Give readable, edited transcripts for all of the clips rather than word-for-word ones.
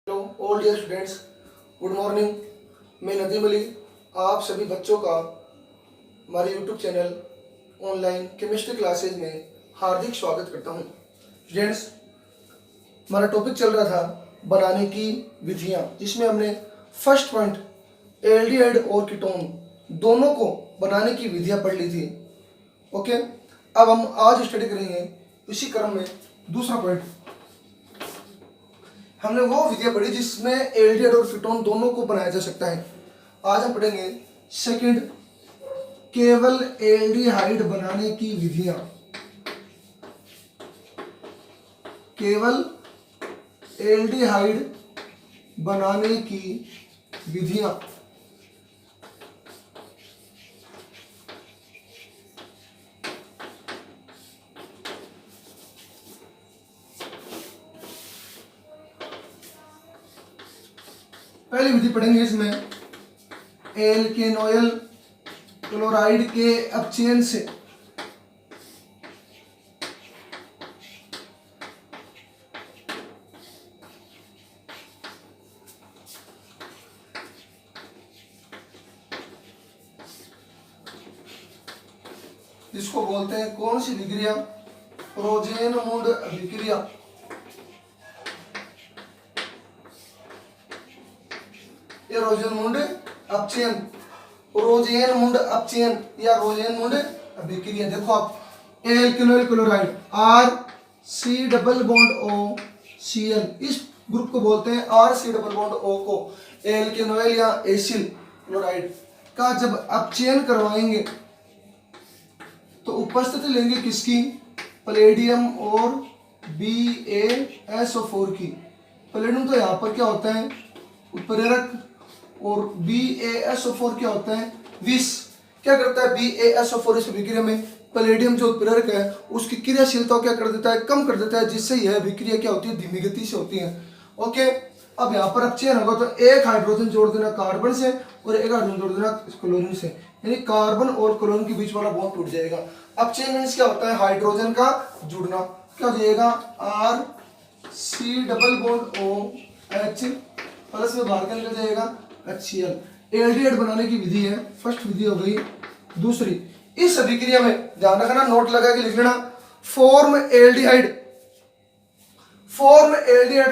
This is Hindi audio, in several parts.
Hello all dear students, good morning. मैं नदीम अली आप सभी बच्चों का हमारे YouTube channel online chemistry classes में हार्दिक स्वागत करता हूं। स्टूडेंट्स, हमारा टॉपिक चल रहा था बनाने की विधियां, जिसमें हमने फर्स्ट पॉइंट एल्डिहाइड और कीटोन दोनों को बनाने की विधियां पढ़ ली थी। ओके, अब हम आज स्टडी करेंगे इसी क्रम में दूसरा पॉइंट। हमने वो विधियां पढ़ी जिसमें एल्डिहाइड और कीटोन दोनों को बनाया जा सकता है। आज हम पढ़ेंगे सेकंड, केवल एल्डिहाइड बनाने की विधियां। केवल एल्डिहाइड बनाने की विधियां। पहली विधि पढ़ेंगे इसमें एल्केनोइल क्लोराइड के अपचयन से जिसको बोलते हैं कौन सी विक्रिया? रोजेनमुंड विक्रिया। ये रोजेनमुंड अपचयन, रोजेनमुंड अपचयन या रोजेनमुंड विक्रिया। देखो आप, alkanoyl chloride RC double bond O Cl, इस ग्रुप को बोलते हैं RC डबल बॉन्ड O को एल्केनोइल या एसिल क्लोराइड का जब अपचयन करवाएंगे तो उपस्थिति लेंगे किसकी? पैलेडियम और BaSO4 की। पैलेडियम तो यहाँ पर क्या होता है? उत्प्रेरक, और BaSO4 क्या होता है? विष। क्या करता है BaSO4 इस विक्रिया में? पैलेडियम जो उत्प्रेरक है उसकी क्रियाशीलता क्या कर देता है? कम कर देता है, जिससे यह विक्रिया क्या होती है? धीमी गति से होती है। ओके, अब यहाँ पर अपचयन होगा तो एक हाइड्रोजन जोड़ देना कार्बन से और एक हाइड्रोजन जोड़ देना क्लोरीन से, यानी कार्बन और क्लोरीन के बीच वाला बॉन्ड टूट जाएगा। अपचयन मींस क्या होता है? हाइड्रोजन का जुड़ना। क्या हो जाएगा? RC double bond OH plus में बाहर निकल जाएगा HCl। एल्डिहाइड बनाने की विधि है, फर्स्ट विधि हो गई। दूसरी, इस अभिक्रिया में ध्यान रखना, नोट लगा के लिख लेना, फॉर्म एल्डिहाइड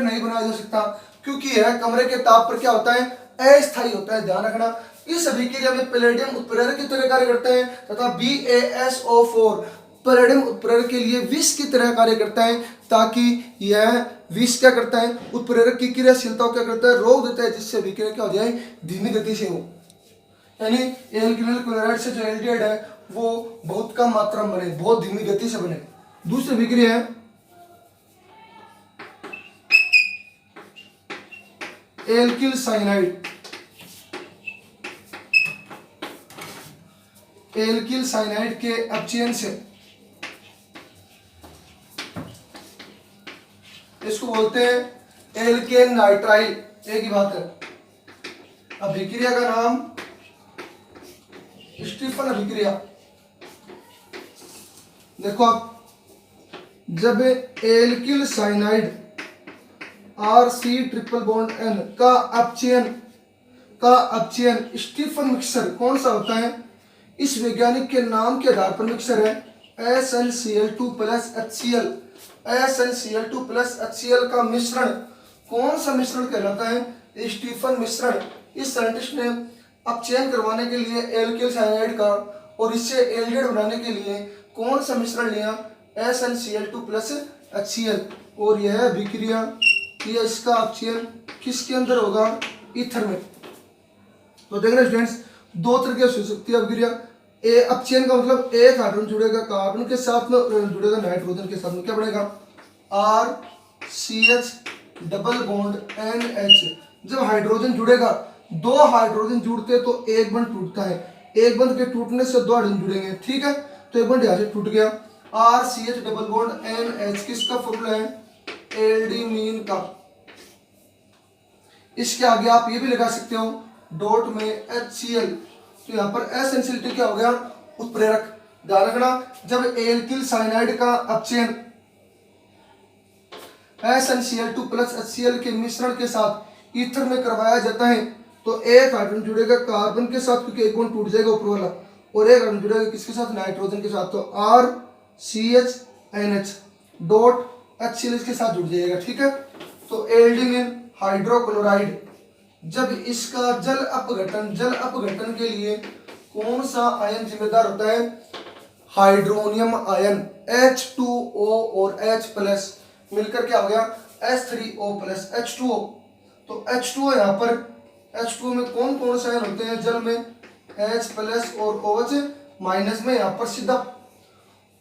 नहीं बनाया जा सकता, क्योंकि यह कमरे के ताप पर क्या होता है? अस्थायी होता है। ध्यान रखना, इस अभिक्रिया में पैलेडियम उत्प्रेरक की तरह कार्य करता है तथा BaSO4 पैलेडियम उत्प्रेरक के लिए विष की तरह कार्य करता है, ताकि यह विष क्या करता है? उत्प्रेरक की क्रियाशीलता क्या करता है? रोक देता है, जिससे अभिक्रिया क्या हो जाए? धीमी गति से हो। यानी एल्केनोइल क्लोराइड से जो एल्डिहाइड है वो बहुत कम मात्रा में बने, बहुत धीमी गति से बने। दूसरी विक्रिया है एल्किल साइनाइड। एल्किल साइनाइड के अपचयन से, इसको बोलते हैं एल्केन नाइट्राइल। एक ही बात है। अभिक्रिया का नाम स्टीफन अभिक्रिया। देखो आप, जब alkyl cyanide RC triple bond N का अपचयन स्टीफन मिक्सर कौन सा होता है? इस वैज्ञानिक के नाम के आधार पर मिक्सर है SnCl2 plus HCl। SnCl2 plus HCl का मिश्रण कौन सा मिश्रण कहलाता है? स्टीफन मिश्रण। इस साइंटिस्ट ने अपचयन करवाने के लिए एल्किल साइनाइड का और इससे एल्डिहाइड बनाने के लिए कौन सा मिश्रण लिया? SnCl2 plus HCl। और यह विक्रिया या इसका अपचयन किसके अंदर होगा? ईथर में। तो देखना स्टूडेंट्स, दो तरीके से हो सकती है अभिक्रिया। अपचयन का मतलब एक हाइड्रोजन जुड़ेगा कार्बन के साथ में, जुड़ेगा नाइट्रोजन के साथ में, क्या बनेगा? RCH double bond NH। जब हाइड्रोजन जुड़ेगा, दो हाइड्रोजन जुड़ते तो एक बंध टूटता है, एक बंध के टूटने से दो हाइड्रोजन जुड़ेंगे। ठीक है, तो एक बंध यहाँ से टूट गया। RCH डबल बॉन्ड NH किसका फॉर्मूला है? एल्डिमीन का। इसके आगे आप ये भी लगा सकते हो डॉट में HCl, तो यहाँ पर SnCl2 क्या हो गया? उत्प्रेरक। ध्यान रखना, जब एल्किल साइनाइड का अपचयन SnCl2 प्लस HCl के मिश्रण के साथ ईथर में करवाया जाता है तो एक हाइड्रोजन जुड़ेगा कार्बन के साथ क्योंकि एक बॉन्ड टूट जाएगा ऊपर वाला, और एक हाइड्रोजन जुड़ेगा किसके साथ, नाइट्रोजन के साथ, तो RCHNH डॉट HCl इसके साथ जुड़ जाएगा। ठीक है, तो एल्डिनियम हाइड्रोक्लोराइड जब इसका जल अपघटन के लिए कौन सा आयन जिम्मेदार होता है, हाइड्रोनियम आयन H2O और H प्लस मिलकर क्या हो गया H3O प्लस H2O। तो H2O यहाँ पर H2O में कौन कौन से आयन होते हैं जल में, H प्लस और OH माइनस में। यहाँ पर सीधा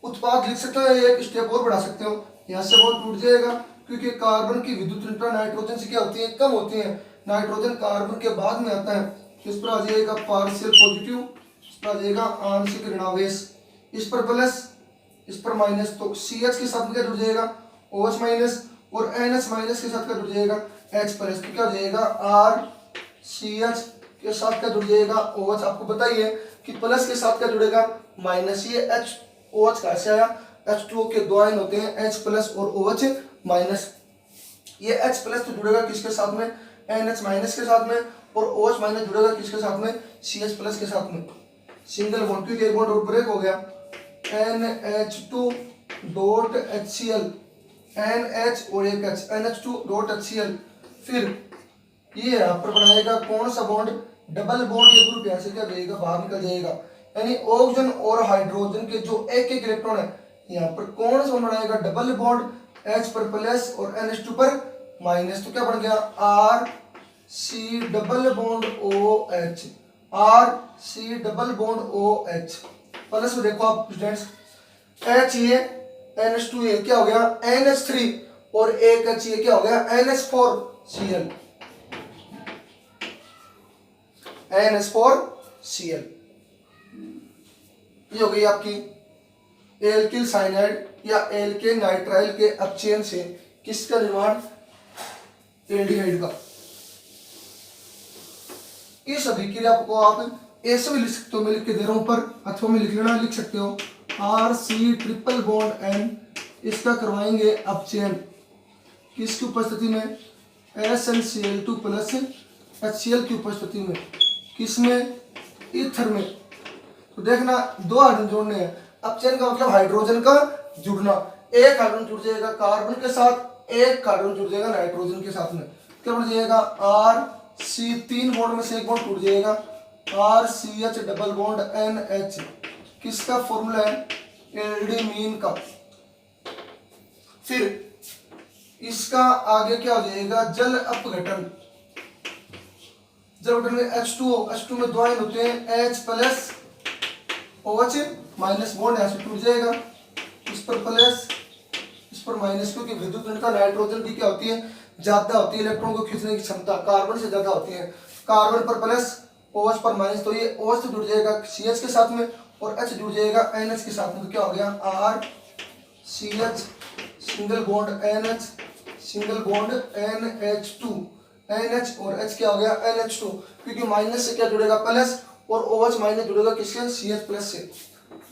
उत्पाद लिख सकते हो, एक स्टेप और बढ़ा सकते हो, यहाँ से बॉन्ड टूट जाएगा क्योंकि कार्बन की विद्युत ऋणता नाइट्रोजन से क्या होती है, कम होती है। नाइट्रोजन कार्बन के बाद में आता है, इस पर आ जाएगा पार्शियल पॉजिटिव, इस पर आ जाएगा आंशिक ऋणावेश, इस पर प्लस इस पर माइनस, तो CH के साथ में क्या जुड़ जाएगा OH माइनस, और NH माइनस के साथ क्या जुड़ जाएगा H प्लस, तो क्या हो जाएगा RCH के साथ क्या जुड़ जाएगा OH। आपको बताइए कि प्लस के साथ क्या जुड़ेगा माइनस, ये OH कहाँ से आया, H2O के दो आयन होते हैं H प्लस और OH माइनस, ये H प्लस तो जुड़ेगा किसके साथ में, NH माइनस के साथ में, और OH माइनस जुड़ेगा किसके साथ में, CH प्लस के साथ में। सिंगल बॉन्ड क्योंकि एक बॉन्ड और ब्रेक हो गया, NH2 डॉट HCl, NH और एक H, NH2 डॉट HCl, फिर ये यहाँ पर बनाएगा कौन सा बॉन्ड, डबल बॉन्ड, ये ग्रुप यहाँ से क्या जाएगा बाहर निकल जाएगा, यानी ऑक्सीजन और हाइड्रोजन के जो एक एक इलेक्ट्रॉन है यहाँ पर कौन सा बनाएगा डबल बॉन्ड, H पर प्लस और NH2 पर माइनस, तो क्या बन गया RC double bond OH, RC double bond OH plus में देखो आप स्टूडेंट्स H ये NH2 ये क्या हो गया NH3 और एक H ये क्या हो गया NH4Cl, NH4Cl। ये हो गई आपकी एल्किल साइनाइड या एल्केन नाइट्राइल के अपचयन से किसका निर्माण, एल्डिहाइड का। इस अभिक्रिया को आप ऐसे भी लिख सकते हो, मैं लिख के दे रहा हूं पर, अथवा में लिख लेना, लिख सकते हो RC ट्रिपल बॉन्ड N, इसका करवाएंगे अपचयन किसकी उपस्थिति में, SnCl2 प्लस HCl की उपस्थिति में, किसमें, ईथर में। तो देखना दो हाइड्रोजन जोड़ने हैं, अपचयन का मतलब हाइड्रोजन का जुड़ना, एक हाइड्रोजन जुड़ जाएगा कार्बन के साथ, एक हाइड्रोजन जुड़ जाएगा नाइट्रोजन के साथ में, क्या बन जाएगा RC, तीन बॉन्ड में से एक बॉन्ड टूट जाएगा RCH डबल बॉन्ड NH, किसका फॉर्मूला है एल्डिमीन का। फिर इसका आगे क्या हो जाएगा जल अपघटन, जल अपघटन में H2 में दो आयन होते हैं H plus OH minus, bond यहाँ से टूट जाएगा, इस पर प्लस इस पर माइनस, क्योंकि विद्युत ऋणता नाइट्रोजन की क्या होती है ज्यादा होती है, इलेक्ट्रॉन को खींचने की क्षमता कार्बन से ज्यादा होती है, कार्बन पर प्लस OH पर माइनस, तो ये OH से जुड़ जाएगा CH के साथ में और H जुड़ जाएगा NH के साथ में, तो क्या हो गया RCH single bond NH single bond NH2, NH और H क्या हो गया NH2, क्योंकि माइनस से क्या जुड़ेगा प्लस और OH माइनस जुड़ेगा किससे CH प्लस से।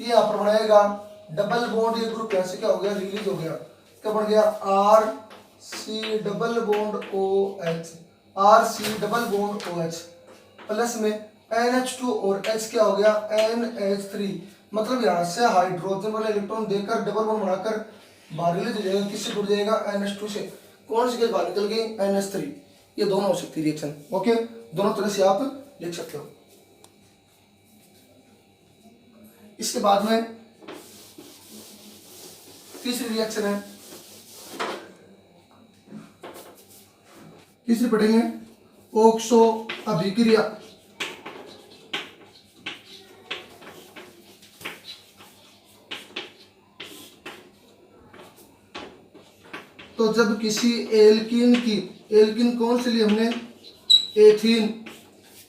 ये यहाँ पर बनाएगा डबल बॉन्ड, ये ग्रुप यहाँ से क्या हो गया रिलीज हो गया, क्या बन गया RC double bond OH, RC double bond OH plus में NH2 और H क्या हो गया NH3, मतलब यहाँ से हाइड्रोजन वाले इलेक्ट्रॉन देकर डबल बॉन्ड बनाकर बाहर रिलीज हो जाएगा, किससे जुड़ जाएगा NH2 से, कौन सी गैस बाहर निकल गई NH3। ये दोनों हो सकती है रिएक्शन, ओके, दोनों तरह से आप लिख सकते हो। इसके बाद में तीसरी रिएक्शन है, तीसरी पढ़ेंगे ओक्सो अभिक्रिया। तो जब किसी एल्कीन की, एल्कीन कौन से लिए हमने एथीन,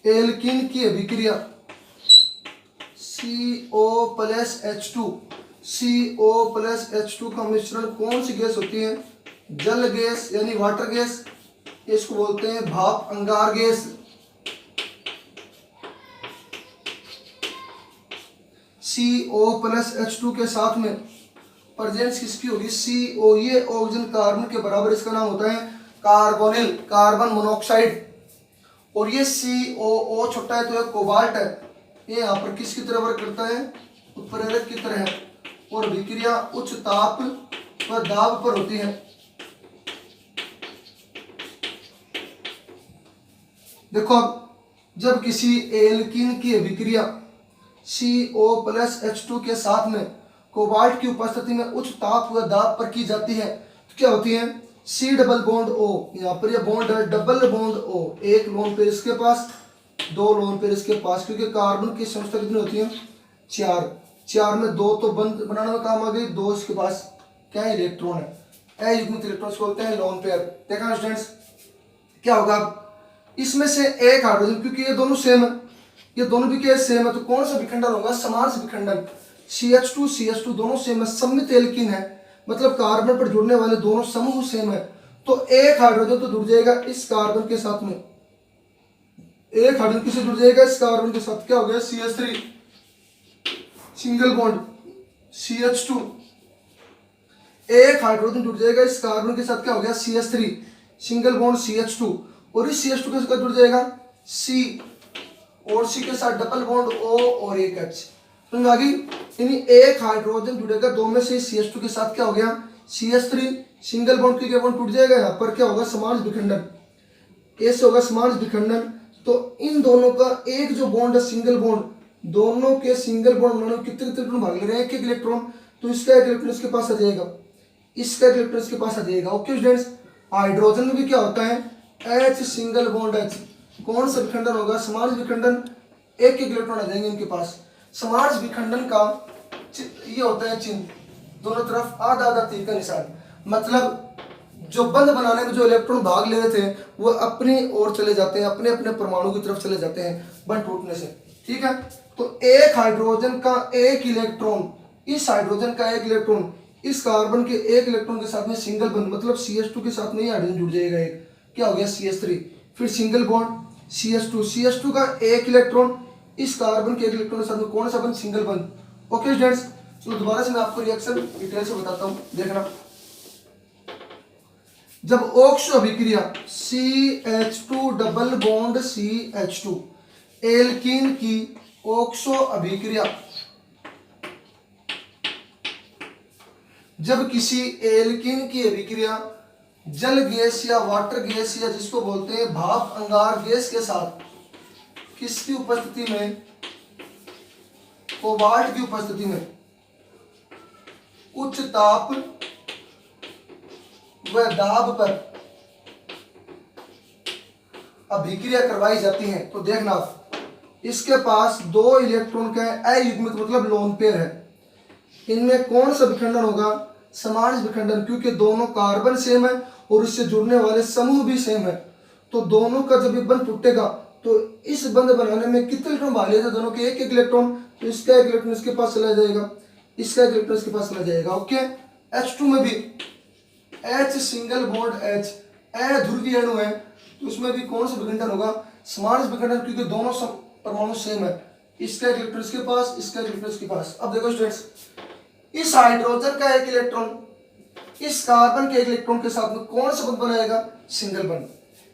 एल्कीन की अभिक्रिया CO plus H2, CO plus H2 का मिश्रण कौन सी गैस होती है, जल गैस यानी वाटर गैस, इसको बोलते हैं भाप अंगार गैस। CO प्लस H2 के साथ में प्रेजेंस किसकी होगी, CO, ये ऑक्सीजन कार्बन के बराबर, इसका नाम होता है कार्बोनिल, कार्बन मोनोऑक्साइड। और ये COO छोटा है तो ये कोबाल्ट है, ये यहाँ पर किसकी तरह वर्क करता है, उत्प्रेरक की तरह है। और अभिक्रिया उच्च ताप व दाब पर होती है। देखो अब जब किसी एल्कीन की अभिक्रिया CO+H2 के साथ में कोबाल्ट की उपस्थिति में उच्च ताप व दाब पर की जाती है तो क्या होती है, C डबल बॉन्ड O, यहाँ पर ये बॉन्ड है डबल बॉन्ड O, एक लोन पेयर इसके पास, दो लोन पेयर इसके पास, क्योंकि कार्बन की संख्या कितनी होती है, 4, 4 में 2 तो बंद बनाने में काम आ गई, 2 इसके पास क्या है, इलेक्ट्रॉन है, अयुग्मित इलेक्ट्रॉन बोलते हैं लोन पेयर। देखा स्टूडेंट्स क्या होगा, इसमें से एक हाइड्रोजन, क्योंकि ये दोनों सेम है, ये दोनों भी क्या सेम है, तो कौन सा विखंडन होगा, समार्स विखंडन। CH2 दोनों सेम है, सममित एल्कीन है, मतलब कार्बन पर जुड़ने वाले दोनों समूह सेम है, तो एक हाइड्रोजन तो जुड़ जाएगा इस कार्बन के साथ में, एक हाइड्रोजन किससे जुड़ जाएगा, इस कार्बन के साथ, क्या हो गया CH3 सिंगल बॉन्ड CH2, एक हाइड्रोजन जुड़ जाएगा इस कार्बन के साथ, क्या हो गया CH3 सिंगल बॉन्ड CH2, और इस CH2 के साथ जुड़ जाएगा C, और C के साथ डबल बॉन्ड O और एक H। समझ आ गई, यानी एक हाइड्रोजन जुड़ेगा दो में से CH2 के साथ, क्या हो गया CH3 सिंगल बॉन्ड के बॉन्ड टूट जाएगा, यहाँ पर क्या होगा समांश विखंडन, ऐसे होगा समांश विखंडन। तो इन दोनों का एक जो बॉन्ड है सिंगल बॉन्ड, दोनों के सिंगल बॉन्ड बनाने में कितने इलेक्ट्रॉन भाग ले रहे हैं, एक एक इलेक्ट्रॉन, तो इसका एक इलेक्ट्रॉन इसके पास आ जाएगा, इसका एक इलेक्ट्रॉन इसके पास आ जाएगा। ओके स्टूडेंट्स, हाइड्रोजन में भी क्या होता है, H सिंगल बॉन्ड H, कौन सा विखंडन होगा, समांश विखंडन, एक एक इलेक्ट्रॉन आ जाएंगे इनके पास। समांश विखंडन का ये होता है चिन्ह, दोनों तरफ आधा आधा तीर का निशान, मतलब जो बंध बनाने में जो इलेक्ट्रॉन भाग ले रहे थे वो अपनी ओर चले जाते हैं, अपने अपने परमाणु की तरफ चले जाते हैं बंध टूटने से, ठीक है। तो एक हाइड्रोजन का एक इलेक्ट्रॉन, इस हाइड्रोजन का एक इलेक्ट्रॉन इस कार्बन के एक इलेक्ट्रॉन के साथ में सिंगल बंध, मतलब CH2 के साथ में ही हाइड्रोजन जुड़ जाएगा एक, क्या हो गया CH3, फिर सिंगल बॉन्ड CH2 का एक इलेक्ट्रॉन इस कार्बन के एक इलेक्ट्रॉन के साथ में कौन सा बंध, सिंगल बंध। ओके स्टूडेंट्स, तो दोबारा से मैं आपको रिएक्शन डिटेल से बताता हूं, देखना। जब ऑक्सो अभिक्रिया CH2 double bond CH2 alkene की ऑक्सो अभिक्रिया, जब किसी एल्कीन की अभिक्रिया जल गैस या वाटर गैस या जिसको बोलते हैं भाप अंगार गैस के साथ किसकी उपस्थिति में, कोबाल्ट की उपस्थिति में उच्च ताप व दाब पर अभिक्रिया करवाई जाती है, तो देखना आप, इसके पास दो इलेक्ट्रॉन का अयुग्मित मतलब लोन पेयर है, इनमें कौन सा विखंडन होगा, समांश विखंडन, क्योंकि दोनों कार्बन सेम है और इससे जुड़ने वाले समूह भी सेम है, तो दोनों का जब ये बंध टूटेगा तो इस बंध बनाने में कितने इलेक्ट्रॉन भाग लेते हैं, दोनों के एक एक इलेक्ट्रॉन, तो इसका एक इलेक्ट्रॉन इसके पास चला जाएगा, इसका एक इलेक्ट्रॉन इसके पास चला जाएगा। ओके, H2 में भी H सिंगल बॉन्ड H अध्रुवीय अणु है, तो उसमें भी कौन सा विखंडन होगा, समांश विखंडन, क्योंकि दोनों परमाणु सेम है, इसका एक इलेक्ट्रॉन इसके पास, इसका एक इलेक्ट्रॉन इसके पास। अब देखो स्टूडेंट्स, इस हाइड्रोजन का एक इलेक्ट्रॉन इस कार्बन के एक इलेक्ट्रॉन के साथ में कौन सा बंध बनाएगा, सिंगल बंध,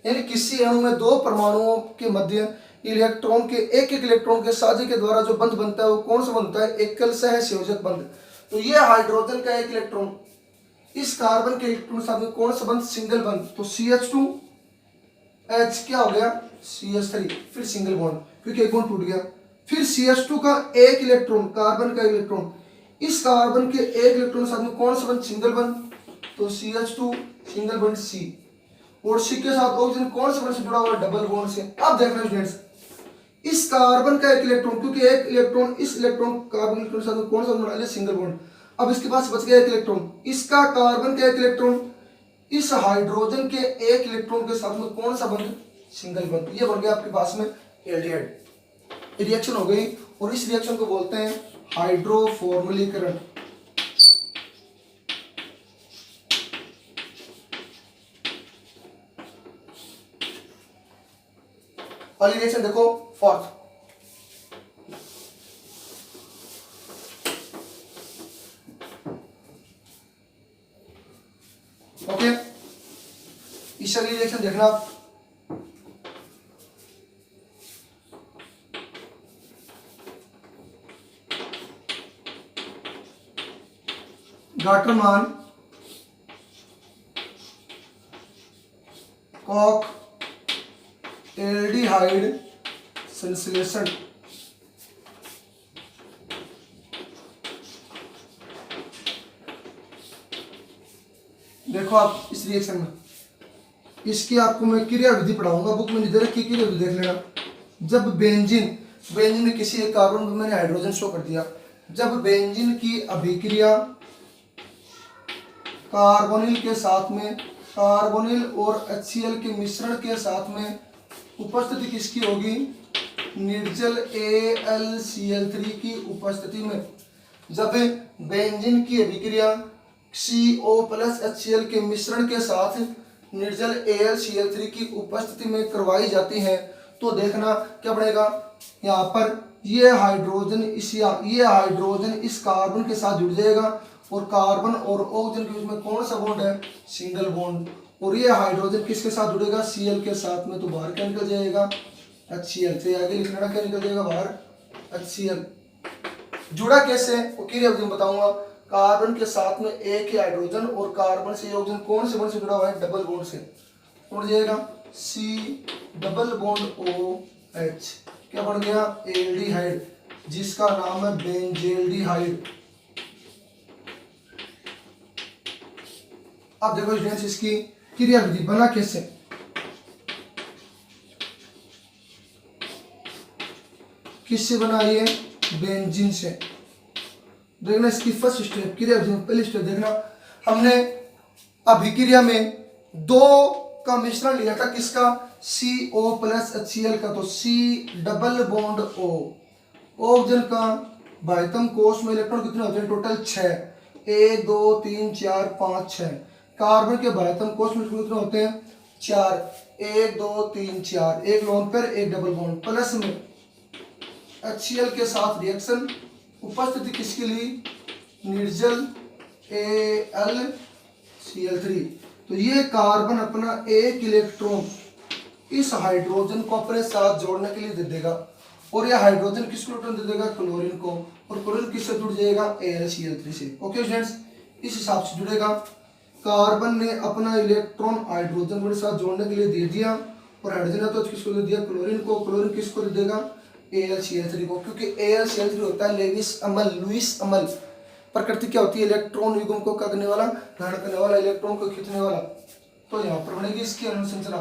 यानी किसी अणु में दो परमाणुओं के मध्य इलेक्ट्रॉन के एक एक इलेक्ट्रॉन के साझे के द्वारा जो बंध बनता है वो कौन सा बनता है, एकल सह संयोजक बंध। तो ये हाइड्रोजन का एक इलेक्ट्रॉन इस कार्बन के इलेक्ट्रॉन के साथ में कौन सा बंध, सिंगल बंध, तो CH2 H क्या हो गया CH3, फिर सिंगल बॉन्ड क्योंकि एक बॉन्ड टूट गया, फिर CH2 का एक इलेक्ट्रॉन, कार्बन का इलेक्ट्रॉन इस कार्बन के एक इलेक्ट्रॉन के साथ में कौन सा बंध, सिंगल बंध, तो CH2 सिंगल बॉन्ड C, और C के साथ ऑक्सीजन कौन से बंध से जुड़ा हुआ है, डबल बॉन्ड से। अब देखना स्टूडेंट्स, इस कार्बन का एक इलेक्ट्रॉन, क्योंकि एक इलेक्ट्रॉन इस इलेक्ट्रॉन कार्बन इलेक्ट्रॉन के साथ में कौन सा बना है, सिंगल बॉन्ड, अब इसके पास बच गया एक इलेक्ट्रॉन, इसका कार्बन का एक इलेक्ट्रॉन इस हाइड्रोजन के एक इलेक्ट्रॉन के साथ में कौन सा बंध, सिंगल बंध, ये बन गया आपके पास में एल्डिहाइड। रिएक्शन हो गई और इस रिएक्शन को बोलते हैं हाइड्रोफॉर्मलीकरण। पहली रिएक्शन देखो, फोर्थ, इस अगली रिएक्शन देखना आप। गाटरमान कॉक एल्डिहाइड संश्लेषण। देखो आप इस रिएक्शन में, इसकी आपको मैं क्रिया विधि पढ़ाऊंगा, बुक में दे रखी क्रिया विधि देख लेना। जब बेंजीन में किसी एक कार्बन पर मैंने हाइड्रोजन शो कर दिया, जब बेंजीन की अभिक्रिया कार्बोनिल के साथ में, कार्बोनिल और HCl के मिश्रण के साथ में उपस्थिति किसकी होगी, निर्जल AlCl3 की उपस्थिति में। जब बेंजीन की अभिक्रिया CO प्लस HCl के मिश्रण के साथ निर्जल AlCl3 की उपस्थिति में करवाई जाती है, तो देखना क्या बनेगा, यहाँ पर ये हाइड्रोजन इस कार्बन के साथ जुड़ जाएगा और कार्बन और ऑक्सीजन के बीच में कौन सा बॉन्ड है, सिंगल बॉन्ड। और ये हाइड्रोजन किसके साथ जुड़ेगा, Cl के साथ में, तो बाहर क्या निकल जाएगा, HCl। से आगे लिखना क्या निकल जाएगा बाहर, HCl। जुड़ा कैसे वो क्रिया विधि में बताऊंगा। कार्बन के साथ में एक ही हाइड्रोजन और कार्बन से ऑक्सीजन कौन से बॉन्ड से जुड़ा हुआ है, डबल बॉन्ड से, उड़ जाएगा C डबल बॉन्ड OH, क्या बन गया, एल्डिहाइड, जिसका नाम है बेंजेल्डिहाइड। अब देखो स्टूडेंट्स इसकी क्रिया विधि बना कैसे। किससे बना ये, बेंजीन से। देखना इसकी फर्स्ट स्टेप क्रिया विधि में, पहली स्टेप देखना, हमने अभिक्रिया में दो का मिश्रण लिया था, किसका, CO प्लस HCl का, तो C double bond O। Oxygen का भाइतम कोश में इलेक्ट्रॉन कितने होते हैं, टोटल 6, 1 2 3 4 5 6। कार्बन के भाइतम कोश में कितने होते हैं, 4, 1 2 3 4, एक लोन पेयर एक डबल बॉन्ड, प्लस में HCl के साथ रिएक्शन, उपस्थिति किसके लिए, निर्जल AlCl3। तो ये कार्बन अपना एक इलेक्ट्रॉन इस हाइड्रोजन को अपने साथ जोड़ने के लिए दे देगा, और यह हाइड्रोजन किसको इलेक्ट्रॉन दे देगा, क्लोरीन को, और क्लोरीन किससे जुड़ जाएगा, AlCl3 से। ओके स्टूडेंट्स, इस हिसाब से जुड़ेगा। कार्बन ने अपना इलेक्ट्रॉन हाइड्रोजन के साथ जोड़ने के लिए दे दिया, और हाइड्रोजन ने तो किसको दे दिया, क्लोरीन को, क्लोरीन किसको दे देगा, AlCl3 को, क्योंकि AlCl3 होता है लुईस अमल। प्रकृति क्या होती है, इलेक्ट्रॉन युग्म को करने वाला, ग्रहण करने वाला, इलेक्ट्रॉन को खींचने वाला। तो यहाँ पर बनेगी इसकी अनुसंरचना।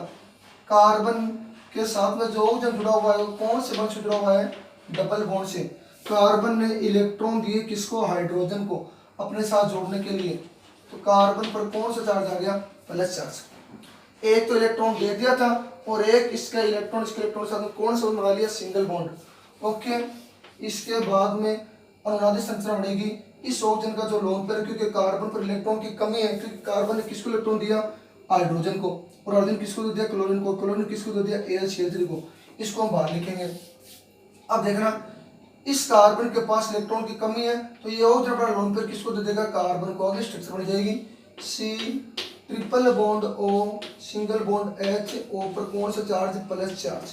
कार्बन के साथ में जो ऑक्सीजन जुड़ा हुआ है वो कौन से बॉन्ड से जुड़ा हुआ है, डबल बॉन्ड से। कार्बन ने इलेक्ट्रॉन दिए किसको, हाइड्रोजन को, अपने साथ जोड़ने के लिए। तो कार्बन पर कौन सा चार्ज आ गया, प्लस चार्ज। एक तो इलेक्ट्रॉन दे दिया था, और एक इसका इलेक्ट्रॉन इसके इलेक्ट्रॉन के साथ में कौन सा बना लिया, सिंगल बॉन्ड। ओके, इसके बाद में अनुनादी संरचना बनेगी। इस ऑक्सीजन का जो लोन पेयर, क्योंकि कार्बन पर इलेक्ट्रॉन की कमी है, क्योंकि कार्बन ने किसको इलेक्ट्रॉन दिया, हाइड्रोजन को, और हाइड्रोजन किसको दे दिया, क्लोरीन को, क्लोरीन किसको दे दिया, AlCl3 को। इसको हम बाहर लिखेंगे। अब देखना, इस कार्बन के पास इलेक्ट्रॉन की कमी है, तो ये ऑक्सीजन पर लोन पेयर किसको दे देगा, कार्बन को। अगली स्ट्रक्चर बन जाएगी C triple bond O single bond H, O पर कौन सा चार्ज, प्लस चार्ज।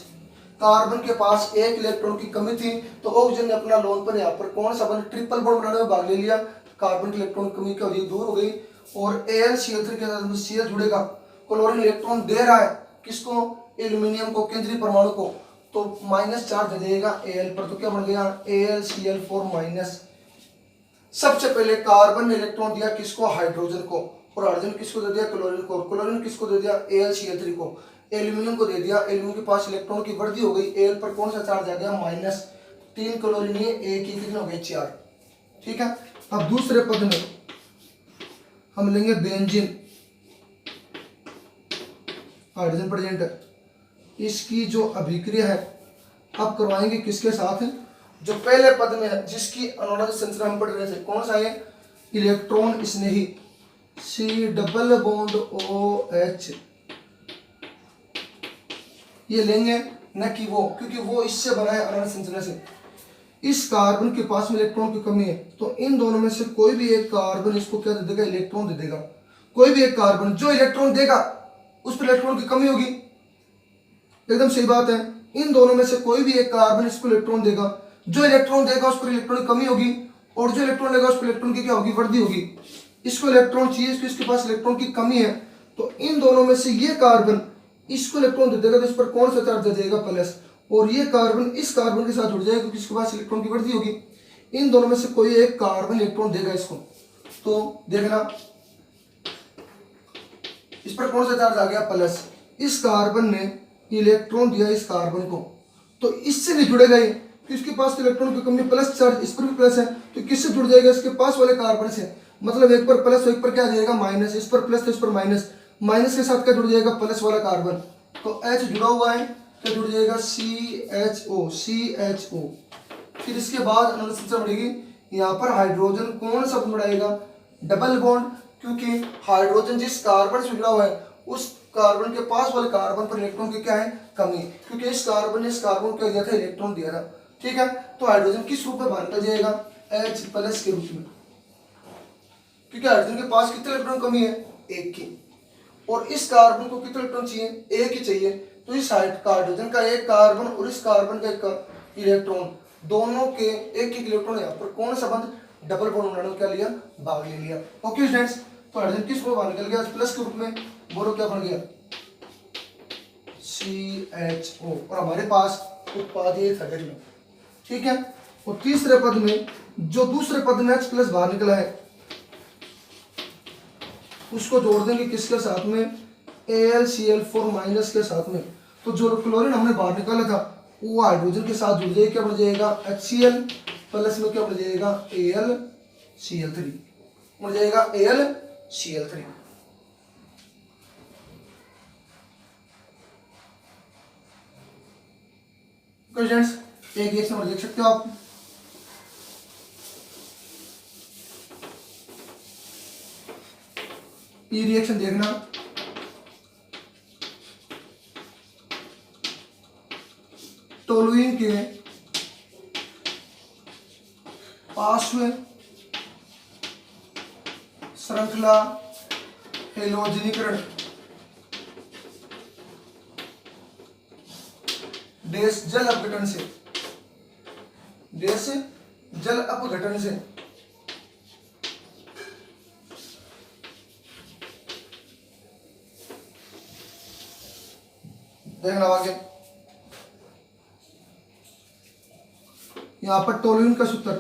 कार्बन के पास एक इलेक्ट्रॉन की कमी थी, तो ऑक्सीजन ने अपना लोन पर यहाँ पर कौन सा बन, ट्रिपल बॉन्ड बनाने में भाग ले लिया। कार्बन की इलेक्ट्रॉन की कमी क्या हो गई, दूर हो गई, और AlCl3 के साथ Cl जुड़ेगा। क्लोरीन इलेक्ट्रॉन दे रहा है किसको, एल्यूमिनियम को, केंद्रीय परमाणु को, तो माइनस चार्ज दे देगा Al पर, तो क्या बन गया, AlCl4 माइनस। सबसे पहले कार्बन ने इलेक्ट्रॉन दिया किसको, हाइड्रोजन को, और हाइड्रोजन किसको दे दिया, क्लोरीन को, क्लोरीन किसको दे दिया, AlCl3 को। एल्यूमिनियम को दे दिया, एल्यूमिनियम के पास इलेक्ट्रॉन की वृद्धि हो गई, Al पर कौन सा चार्ज आ गया, माइनस। 3 क्लोरीन है, एक ही कितने हो गए, 4। ठीक है, अब दूसरे पद में हम लेंगे बेंजीन, हाइड्रोजन प्रेजेंट है, इसकी जो अभिक्रिया है अब करवाएंगे किसके साथ, जो पहले पद में है, जिसकी अनुनादी संरचना हम पढ़ रहे थे, कौन सा है, इलेक्ट्रॉन स्नेही C डबल बॉन्ड OH, ये लेंगे, न कि वो, क्योंकि वो इससे बना है अनुनादी संरचना से। इस कार्बन के पास में इलेक्ट्रॉन की कमी है, तो इन दोनों में से कोई भी एक कार्बन इसको क्या दे देगा, इलेक्ट्रॉन दे देगा। कोई भी एक कार्बन जो इलेक्ट्रॉन देगा उस पर इलेक्ट्रॉन की कमी होगी। एकदम सही बात है। इन दोनों में से कोई भी एक कार्बन इसको इलेक्ट्रॉन देगा, जो इलेक्ट्रॉन देगा उस पर इलेक्ट्रॉन की कमी होगी, और जो इलेक्ट्रॉन देगा उस पर इलेक्ट्रॉन की क्या होगी, वृद्धि होगी। इसको इलेक्ट्रॉन चाहिए, इसके पास इलेक्ट्रॉन की कमी है, तो इन दोनों में से ये कार्बन इसको इलेक्ट्रॉन दे देगा, तो इस पर कौन सा चार्ज दे जाएगा, प्लस, और ये कार्बन इस कार्बन के साथ जुड़ जाएगा क्योंकि इसके पास इलेक्ट्रॉन की वृद्धि होगी। इन दोनों में से कोई एक कार्बन इलेक्ट्रॉन देगा इसको, तो देखना इस पर कौन सा चार्ज आ गया, प्लस। इस कार्बन ने इलेक्ट्रॉन दिया इस कार्बन को, तो इससे नहीं जुड़ेगा ये, कि इसके पास इलेक्ट्रॉन की कमी, प्लस चार्ज इस पर भी प्लस है, तो किससे जुड़ जाएगा, इसके पास वाले कार्बन से। मतलब एक पर प्लस, एक पर क्या जाएगा, माइनस। इस पर प्लस तो इस पर माइनस, माइनस के साथ क्या जुड़ जाएगा, प्लस वाला कार्बन। तो H जुड़ा हुआ है, क्या जुड़ जाएगा, CHO, CHO। फिर इसके बाद अनुसंख्या बढ़ेगी, यहाँ पर हाइड्रोजन कौन सा बढ़ाएगा, डबल बॉन्ड, क्योंकि हाइड्रोजन जिस कार्बन से जुड़ा हुआ है उस कार्बन के पास वाले कार्बन पर इलेक्ट्रॉन की क्या है, कमी, क्योंकि इस कार्बन ने इस कार्बन को क्या दिया था, इलेक्ट्रॉन दिया था। ठीक है, तो हाइड्रोजन किस रूप में बाहर निकल जाएगा, H प्लस के रूप में, क्योंकि हाइड्रोजन के पास कितने इलेक्ट्रॉन कमी है, एक की, और इस कार्बन को कितने इलेक्ट्रॉन चाहिए, एक ही चाहिए। तो इस हाइड्रोजन का एक कार्बन और इस कार्बन का एक इलेक्ट्रॉन, दोनों के एक एक इलेक्ट्रॉन यहाँ पर कौन सा बंद, डबल बॉन्ड बनाने में क्या लिया, भाग ले लिया। ओके स्टूडेंट्स, तो हाइड्रोजन किस रूप में बाहर निकल गया, प्लस के रूप में, बोलो क्या बन गया, CHO, और हमारे पास उत्पाद ये था में। ठीक है, और तीसरे पद में जो दूसरे पद में H प्लस बाहर निकला है उसको जोड़ देंगे किसके साथ में, AlCl4 माइनस के साथ में। तो जो क्लोरीन हमने बाहर निकाला था वो हाइड्रोजन के साथ जुड़ जाएगा, क्या बन जाएगा, HCl प्लस में क्या बन जाएगा, AlCl3 बन जाएगा, AlCl3। स्टूडेंट्स एक रिएक्शन और देख सकते हो आप, ये रिएक्शन देखना, टोलुइन के पार्श्व श्रृंखला हेलोजनीकरण देश जल अपघटन से, देश जल अपघटन से देखना आगे, यहां पर टोलुइन का सूत्र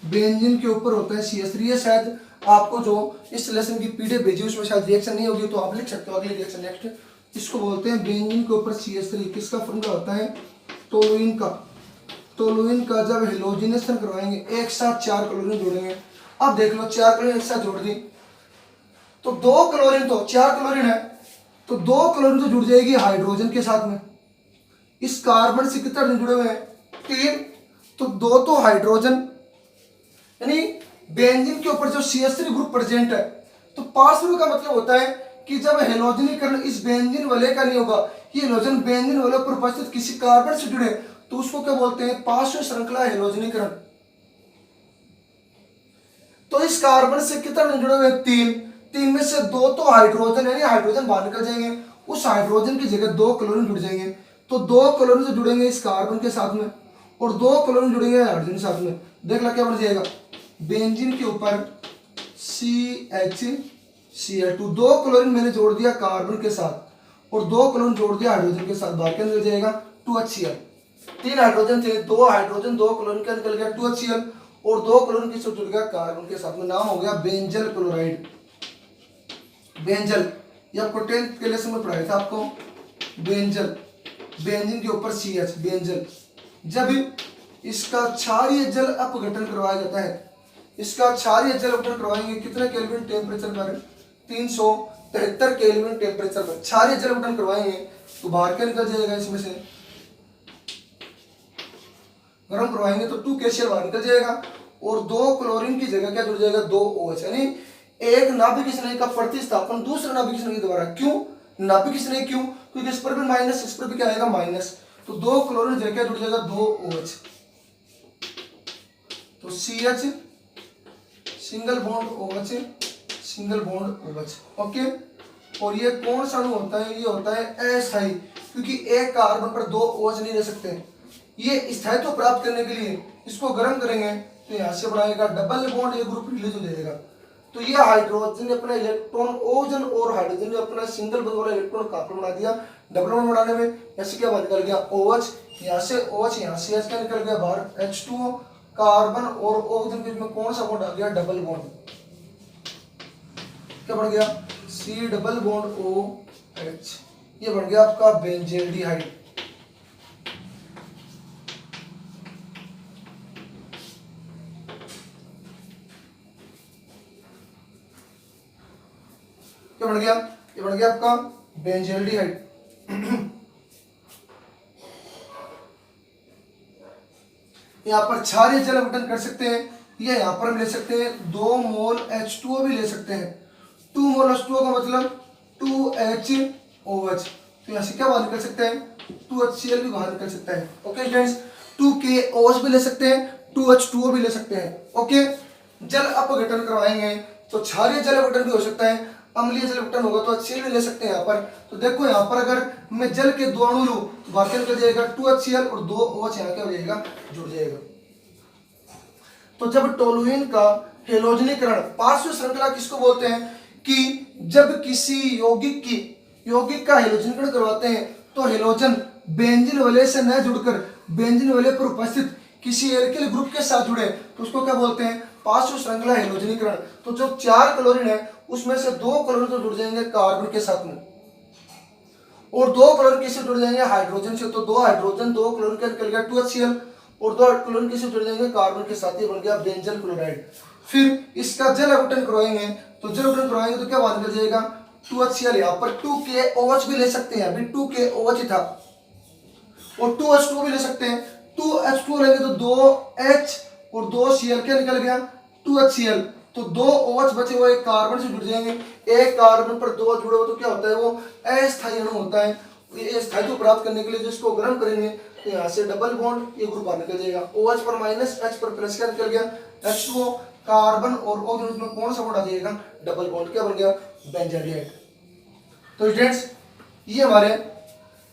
बेंजीन के ऊपर होता है CH3। ये शायद आपको जो इस लेसन की पीडीएफ भेजी उसमें शायद रिएक्शन नहीं होगी, तो आप लिख सकते हो अगले रिएक्शन नेक्स्ट। इसको बोलते हैं बेंजीन के ऊपर CH3। किसका फॉर्मूला होता है, टोलुइन का। टोलुइन का जब हेलोजिनेशन करवाएंगे एक साथ 4 क्लोरीन जोड़ेंगे। अब देख लो 4 क्लोरीन एक साथ जोड़ दी तो 2 क्लोरीन, तो 4 क्लोरीन है तो 2 क्लोरीन तो जुड़ जाएगी हाइड्रोजन के साथ में। इस कार्बन से कितने जुड़े हुए हैं, 3, तो 2 तो हाइड्रोजन, यानी बेंजीन के ऊपर जो CH3 ग्रुप प्रेजेंट है। तो पार्श्व का मतलब होता है कि जब हेलोजनीकरण इस बेंजीन वाले का नहीं होगा, ये हेलोजन बेंजीन वाले पर उपस्थित किसी कार्बन से जुड़े तो उसको क्या बोलते हैं, पार्श्व श्रृंखला हेलोजनीकरण। तो इस कार्बन से कितने जुड़े हुए हैं, 3 में से 2 तो हाइड्रोजन, यानी हाइड्रोजन बाहर निकल जाएंगे, उस हाइड्रोजन की जगह 2 क्लोरीन जुड़ जाएंगे। तो 2 क्लोरीन से जुड़ेंगे इस कार्बन के साथ में और 2 क्लोरीन जुड़ेंगे हाइड्रोजन के साथ में। देख ला क्या बन जाएगा, बेंजीन के ऊपर CHCl2, 2 क्लोरीन मैंने जोड़ दिया कार्बन के साथ और 2 क्लोरीन जोड़ दिया हाइड्रोजन के साथ, बाहर क्या निकल जाएगा 2HCl। 3 हाइड्रोजन थे, 2 हाइड्रोजन 2 क्लोरीन का निकल गया 2HCl और 2 क्लोरीन किससे जुड़ गया, कार्बन के साथ में। नाम हो गया बेंजल क्लोराइड। बेंजल ये आपको 10th के लेसन में पढ़ाया था आपको, बेंजल, बेंजीन के ऊपर CH, बेंजल। जब इसका क्षारीय जल अपघटन करवाया जाता है, इसका क्षारीय जल अपघटन करवाएंगे कितने केल्विन टेम्परेचर पर, 373 केल्विन टेम्परेचर पर क्षारीय जल अपघटन करवाएंगे तो बाहर क्या निकल जाएगा, इसमें से गर्म करवाएंगे तो 2 KCl बाहर निकल जाएगा और 2 क्लोरीन की जगह क्या जुड़ जाएगा, 2 OH, यानी एक नाभिक स्नेह का प्रतिस्थापन दूसरे नाभिक स्नेह के द्वारा। क्यों नाभिक स्नेह, क्यों, क्योंकि इस पर भी माइनस, इस पर भी क्या आएगा माइनस, तो 2 क्लोरीन जगह क्या जुड़ जाएगा, 2 OH। तो CH single bond OH single bond OH। Okay, और ये कौन सा अणु होता है? ये होता है अस्थायी, क्योंकि एक कार्बन पर 2 OH नहीं रह सकते। ये स्थायित्व प्राप्त करने के लिए इसको गर्म करेंगे तो यहाँ से बनाएगा डबल बॉन्ड, ये ग्रुप रिलीज हो जाएगा। तो ये हाइड्रोजन ने अपना इलेक्ट्रॉन, ओजन और हाइड्रोजन ने अपना सिंगल बॉन्ड वाला इलेक्ट्रॉन कहाँ पर बना दिया? डबल बॉन्ड बनाने में। ऐसे क्या निकल गया? OH, यहाँ से OH, यहाँ से H क्या निकल गया बाहर? H2O। कार्बन और ऑक्सीजन के बीच में कौन सा बॉन्ड आ गया? Double bond. क्या बन गया? C double bond OH। ये बन गया आपका बेंजील्डिहाइड। क्या बन गया? ये बन गया आपका बेंजील्डिहाइड। यहाँ पर क्षारीय जल अपघटन कर सकते हैं, या यहाँ पर हम ले सकते हैं 2 मोल H2O भी ले सकते हैं। 2 मोल H2O का मतलब 2HOH। तो यहाँ से क्या बाहर निकल सकते हैं? 2HCl भी बाहर निकल सकता है। ओके फ्रेंड्स, 2KOH भी ले सकते हैं, 2H2O भी ले सकते हैं। ओके, जल अपघटन करवाएंगे तो क्षारीय जल अपघटन भी हो सकता है, अम्लीय जल अपघटन होगा तो HCl भी ले सकते हैं यहाँ पर। तो देखो यहाँ पर अगर मैं जल के 2 अणु लूं तो बाहर क्या निकल जाएगा? 2HCl और 2OH यहाँ क्या हो जाएगा? जुड़ जाएगा। तो जब टोलुइन का हेलोजनीकरण, पार्श्व श्रृंखला किसको बोलते हैं? कि जब किसी यौगिक का हेलोजनीकरण करवाते हैं तो हेलोजन बेंजीन वलय से न जुड़कर बेंजीन वलय पर उपस्थित किसी एल्किल ग्रुप के साथ जुड़े तो उसको क्या बोलते हैं? पार्श्व श्रृंखला हेलोजनीकरण। तो जो 4 क्लोरीन है उसमें से 2 क्लोरीन तो जुड़ जाएंगे कार्बन के साथ में, और 2 क्लोरीन किससे जुड़ जाएंगे? हाइड्रोजन से। तो 2 हाइड्रोजन 2 क्लोरीन का निकल गया 2HCl, और 2 क्लोरीन किससे जुड़ जाएंगे? कार्बन के साथ। ही बन गया बेंजल क्लोराइड। फिर इसका जल अपघटन करवाएंगे तो जल अपघटन करवाएंगे तो क्या बाहर निकल जाएगा? 2HCl। यहाँ पर 2KOH भी ले सकते हैं, अभी 2KOH ही था, और 2H2O भी ले सकते हैं। 2H2O लेंगे तो 2H और 2Cl क्या निकल गया? 2HCl। तो 2 OH बचे हुए कार्बन से जुड़ जाएंगे। एक कार्बन पर 2 जुड़े हो तो क्या होता है? वो अस्थायी अणु होता है। ये स्थायित्व प्राप्त करने के लिए जिसको गर्म करेंगे तो यहाँ से डबल बॉन्ड, ये ग्रुप बाहर निकल जाएगा। OH पर माइनस, H पर प्लस क्या निकल गया? H2O। कार्बन और ऑक्सीजन में कौन सा बॉन्ड आ जाएगा? Double bond. क्या बन गया? बेंजील्डिहाइड। तो स्टूडेंट्स, ये हमारे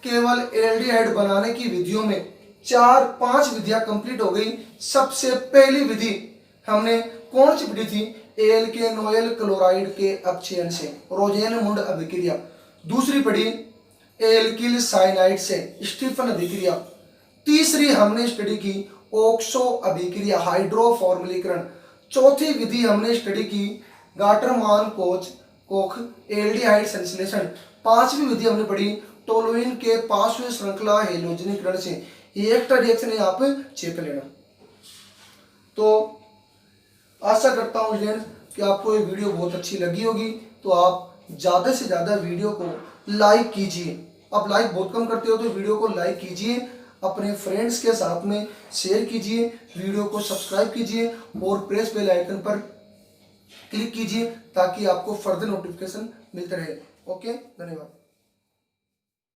केवल एल्डिहाइड बनाने की विधियों में 4-5 विधियां कंप्लीट हो गई। सबसे पहली विधि हमने कौन सी विधि थी? एल्केनोइल क्लोराइड के अपचयन से, रोजेनमुंड अभिक्रिया। दूसरी पढ़ी एल्किल साइनाइड से, स्टीफन अभिक्रिया। तीसरी हमने स्टडी की ऑक्सो अभिक्रिया, हाइड्रोफॉर्मिलीकरण। चौथी विधि हमने स्टडी की गाटरमान कोख एल्डिहाइड संश्लेषण। पांचवी विधि हमने पढ़ी टोलुइन के पार्श्व श्रृंखला हेलोजनीकरण से। ये एक्स्ट्रा रिएक्शन यहाँ पे चेक कर लेना। तो आशा करता हूँ स्टूडेंट्स कि आपको ये वीडियो बहुत अच्छी लगी होगी। तो आप ज़्यादा से ज़्यादा वीडियो को लाइक कीजिए। आप लाइक बहुत कम करते हो तो वीडियो को लाइक कीजिए, अपने फ्रेंड्स के साथ में शेयर कीजिए, वीडियो को सब्सक्राइब कीजिए और प्रेस बेल आइकन पर क्लिक कीजिए ताकि आपको फर्दर नोटिफिकेशन मिलते रहे। ओके, धन्यवाद।